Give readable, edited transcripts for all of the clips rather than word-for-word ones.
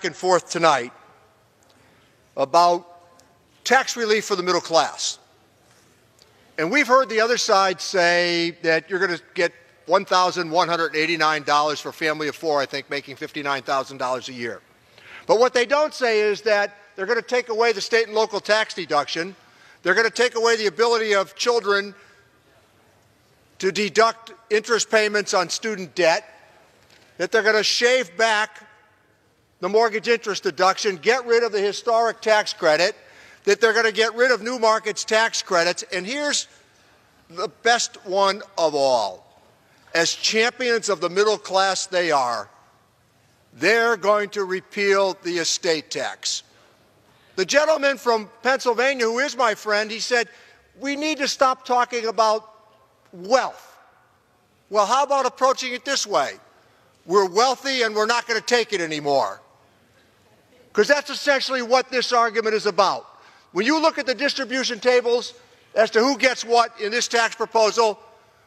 back and forth tonight about tax relief for the middle class. And we've heard the other side say that you're going to get $1,189 for a family of four, I think, making $59,000 a year. But what they don't say is that they're going to take away the state and local tax deduction. They're going to take away the ability of children to deduct interest payments on student debt, that they're going to shave back the mortgage interest deduction, get rid of the historic tax credit, that they're going to get rid of new markets tax credits. And here's the best one of all. As champions of the middle class they are, they're going to repeal the estate tax. The gentleman from Pennsylvania, who is my friend, he said, we need to stop talking about wealth. Well, how about approaching it this way? We're wealthy and we're not going to take it anymore. Because that's essentially what this argument is about. When you look at the distribution tables as to who gets what in this tax proposal,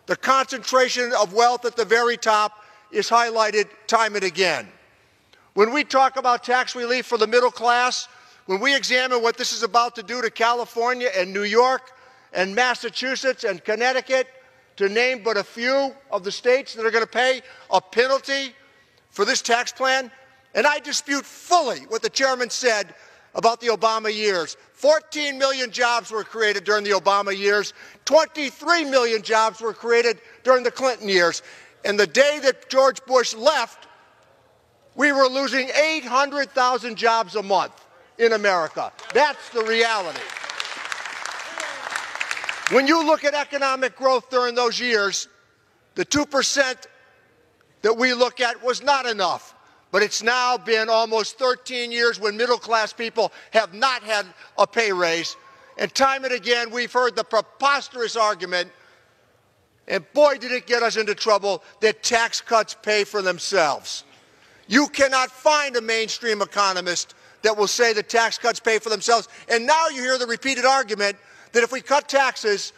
the concentration of wealth at the very top is highlighted time and again. When we talk about tax relief for the middle class, when we examine what this is about to do to California and New York and Massachusetts and Connecticut, to name but a few of the states that are going to pay a penalty for this tax plan, and I dispute fully what the chairman said about the Obama years. 14 million jobs were created during the Obama years. 23 million jobs were created during the Clinton years. And the day that George Bush left, we were losing 800,000 jobs a month in America. That's the reality. When you look at economic growth during those years, the 2% that we look at was not enough. But it's now been almost 13 years when middle-class people have not had a pay raise. And time and again, we've heard the preposterous argument, and boy, did it get us into trouble, that tax cuts pay for themselves. You cannot find a mainstream economist that will say that tax cuts pay for themselves. And now you hear the repeated argument that if we cut taxes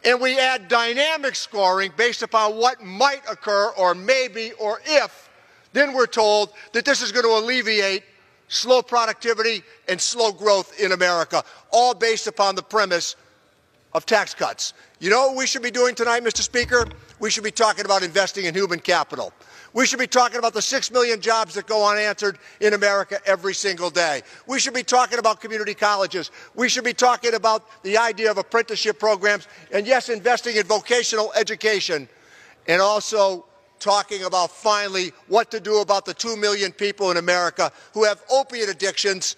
and we add dynamic scoring based upon what might occur or maybe or if, then we're told that this is going to alleviate slow productivity and slow growth in America, all based upon the premise of tax cuts. You know what we should be doing tonight, Mr. Speaker? We should be talking about investing in human capital. We should be talking about the 6 million jobs that go unanswered in America every single day. We should be talking about community colleges. We should be talking about the idea of apprenticeship programs and, yes, investing in vocational education, and also talking about finally what to do about the 2 million people in America who have opiate addictions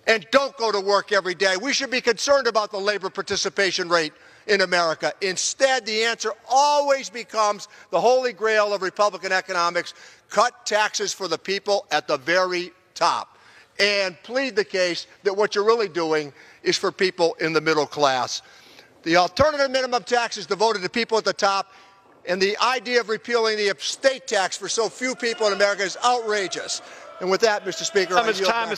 and don't go to work every day. We should be concerned about the labor participation rate in America. Instead, the answer always becomes the holy grail of Republican economics: cut taxes for the people at the very top and plead the case that what you're really doing is for people in the middle class. The alternative minimum tax is devoted to people at the top, and the idea of repealing the estate tax for so few people in America is outrageous. And with that, Mr. Speaker, I yield back.